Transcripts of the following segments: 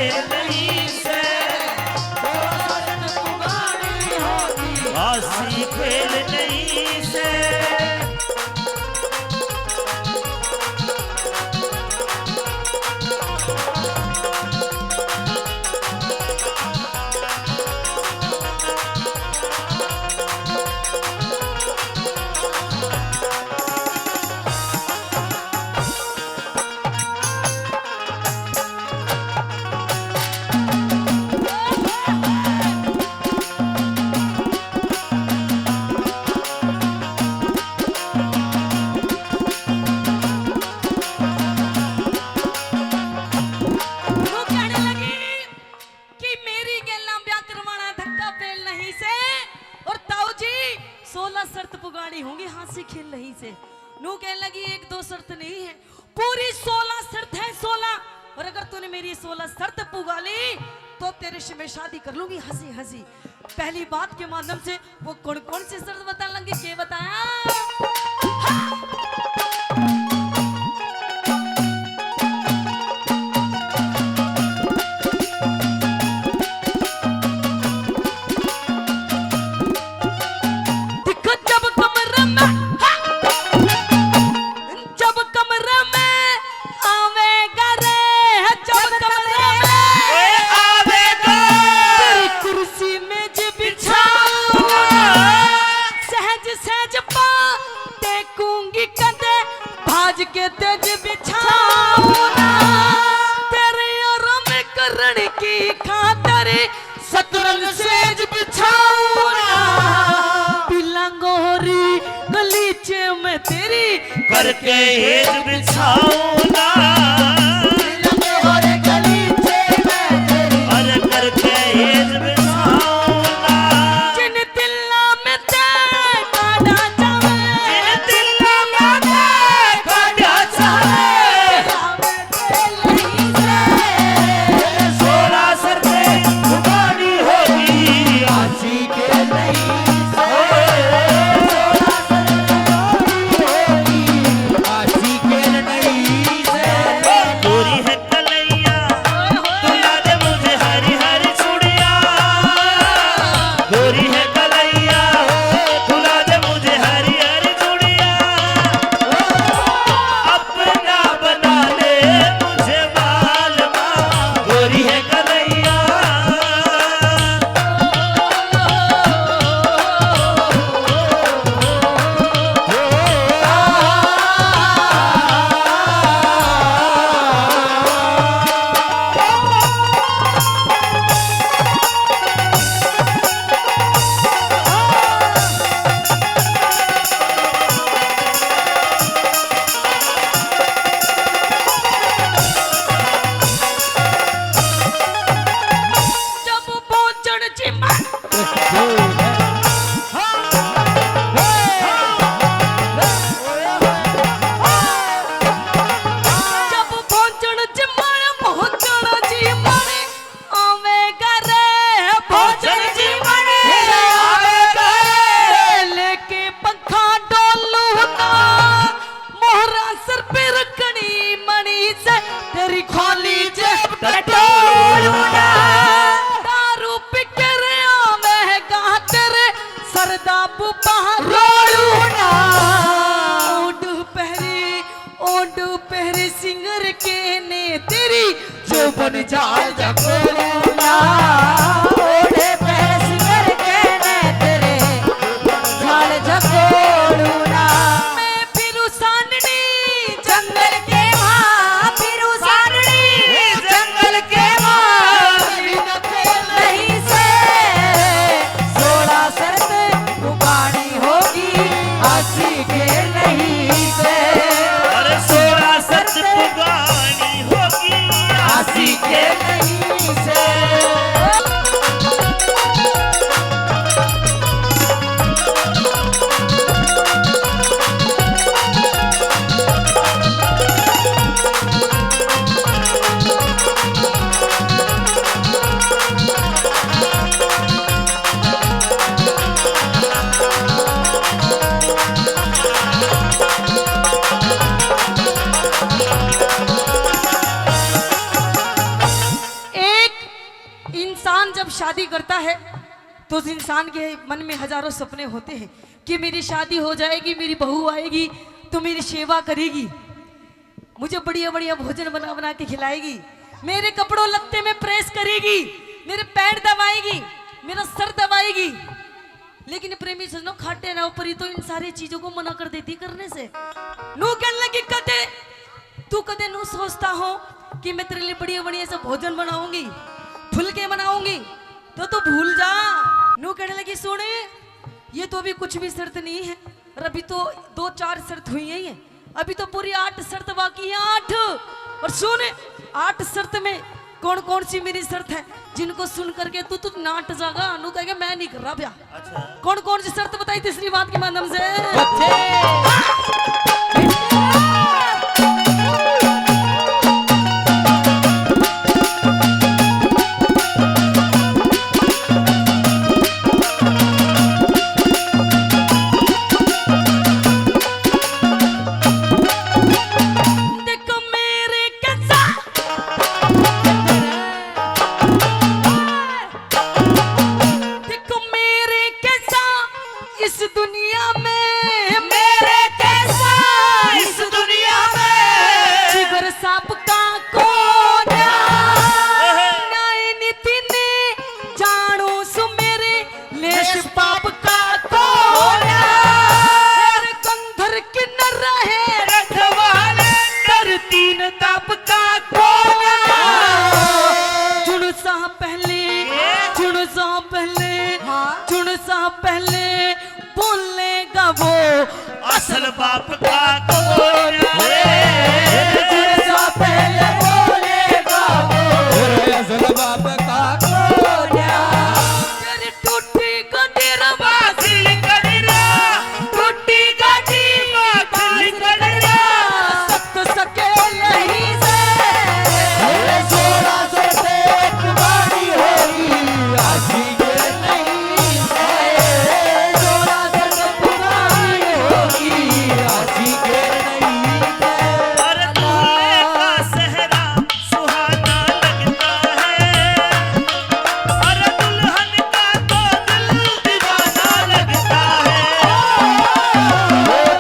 खेल नहीं से, हंसी खेल नहीं से। होंगी हंसी खेल नहीं से। नू कहने लगी एक दो शर्त नहीं है, पूरी 16 शर्त है 16, और अगर तूने मेरी 16 शर्त पुगा ली तो तेरे से मैं शादी कर लूंगी हंसी हंसी। पहली बात के माध्यम से वो कौन कौन सी शर्त बता लगी, के बताया? के तेज बिछाऊना तेरे आराम करण की खातर, शतरंज सेज बिछाऊना पिलंगोरी गलीचे में तेरी करके हेज बिछाऊना, पिलंगोरी गलीचे में तेरी अरे करके हेज बिछाऊना। जिन दिल्ला में ते काढ़ा जावे, जिन दिल्ला में ते काढ़ा जावे, 16 शर्तें पुगानी होगी हंसी खेल नहीं से, 16 शर्तें हंसी खेल नहीं से। गोरी है कलैया तुला दे मुझे हरी हरी चूड़िया, गोरी है कलैया तुला दे मुझे हरी हरी चूड़िया, अपना बना ले मुझे मालवा, गोरी है कलैया। जब पहुंचण चिमा जब पहुंचण चिमण पहुंचण चिमण आवे घरे, पहुंचण चिमण आवे घरे, लेके पंखा डोलू ना मोहरा सर पे रखनी मणि से तेरी खोली जेब टटोलू ना, दारू पी कर आवे गा तेरे सरदा बुपा रोलू ना, ओंड पहरे सिंगर के ने तेरी जो बन जाल जगोना, ओढ़े पहरे सिंगर के ने तेरे जाल जगोना। मैं फिरू साननी जंगल के मां, फिरू साननी जंगल के मां, नहीं से 16 शर्त पुगानी होगी हंसी के नहीं से, अरे 16 शर्त पुगानी होगी हंसी के नहीं से। शादी करता है तो उस इंसान के मन में हजारों सपने होते हैं कि मेरी शादी हो जाएगी, मेरी बहू आएगी तो मेरी सेवा करेगी, मुझे बढ़िया बढ़िया भोजन बना बना के खिलाएगी, मेरे कपड़ों लत्ते में प्रेस करेगी, मेरे पैर दबाएगी, मेरा सर दबाएगी। लेकिन प्रेमी सजनो खाटे ना ऊपर ही तो इन सारी चीजों को मना कर देती करने से। नू कहने लगी कदे तू कदे नू सोचता हो कि मैं तेरे लिए बढ़िया बढ़िया से भोजन बनाऊंगी, फुलके बनाऊंगी, तो तू भूल जा। नू कहने लगी सुने ये तो अभी कुछ भी शर्त नहीं है, और अभी तो 2-4 शर्त हुई है, अभी तो पूरी 8 शर्त बाकी है, 8। और सुन 8 शर्त में कौन कौन सी मेरी शर्त है जिनको सुन करके तू नाट जागा। अनु कहेगा मैं नहीं कर रहा ब्याह। अच्छा कौन कौन सी शर्त बताई तीसरी बात के माध्यम से। पहले बोलेगा वो असल बाप का कौन है? पहले बोलेगा वो असल बाप का कौन है? तेरी टूटी गडेरा बासी गडरा टूटी गाड़ी बासी गडरा सत्य सके नहीं से 16 से एक बारी होगी आशी के नहीं है। 16 से पुरानी होगी आशी के नहीं है। और दूल्हे का सेहरा सुहाना लगता है, और दुल्हन का तो दिल दीवाना लगता है।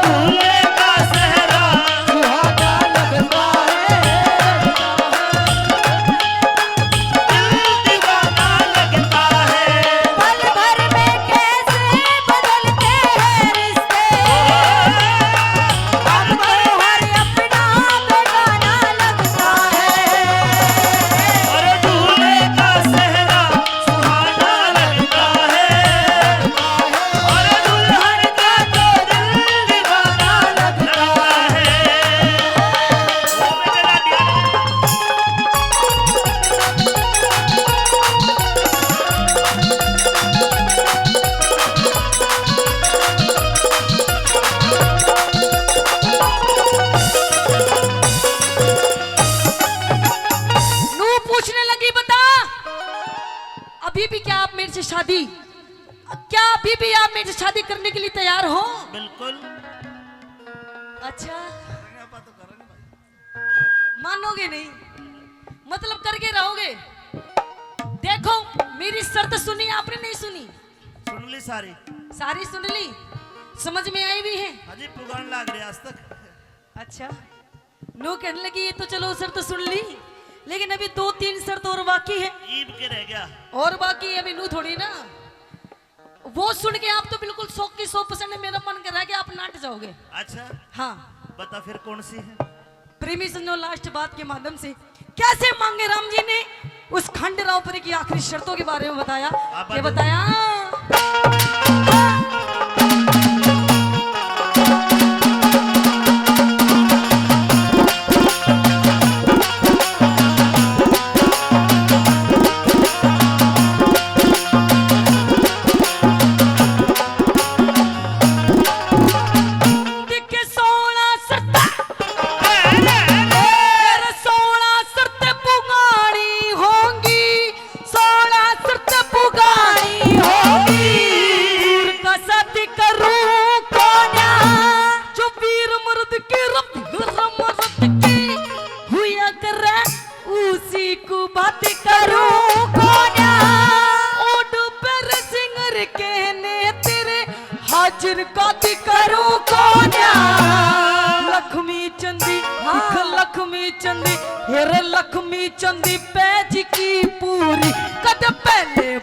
दूल्हे का सेहरा सुहाना लगता है। दिल दीवाना लगता है। पल भर में कैसे बदलते हैं रिश्ते, अब तो हर अपना बेगाना लगता है। और दूल्हे का सेहरा सुहाना लगता है, और दुल्हन का तो दिल दीवाना लगता है। ओ मेरे लाडिया नू पूछने लगी बता अभी भी क्या आप मेरे से शादी क्या अभी भी आप मेरे से शादी करने के लिए तैयार हो। बिल्कुल अच्छा मानोगे नहीं मतलब करके रहोगे। देखो मेरी शर्त सुनी आपने नहीं सुनी, सुन ली सारी। सारी सुन ली, समझ में आई भी है। अजी पुगान लाग रही आज तक। अच्छा नो कहने लगी ये तो चलो शर्त सुन ली, लेकिन अभी 2-3 शर्त और बाकी है। ईब के रह गया। और बाकी है, अभी नू थोड़ी ना। वो सुन के आप तो बिल्कुल 100% मेरा मन कर रहा है कि आप नाट जाओगे। अच्छा हाँ बता फिर कौन सी है? प्रेमी सुनो लास्ट बात के माध्यम से कैसे मांगे राम जी ने उस खंडराव पर की आखिरी शर्तों के बारे में बताया। आप ये बता- बताया दिखे 16 शर्तें, तेरे 16 शर्तें पुगानी होंगी, 16 शर्तें पुगानी होंगी। वीर का साथी करूं कौन जो वीर मर्द की मर्द की हुआ करे उसी को बात करूं कौन जिनका दी करूं कोन्या लक्ष्मी चंदी दिख लक्ष्मी चंदी हेरे लक्ष्मी चंदी पैज की पूरी कद पहले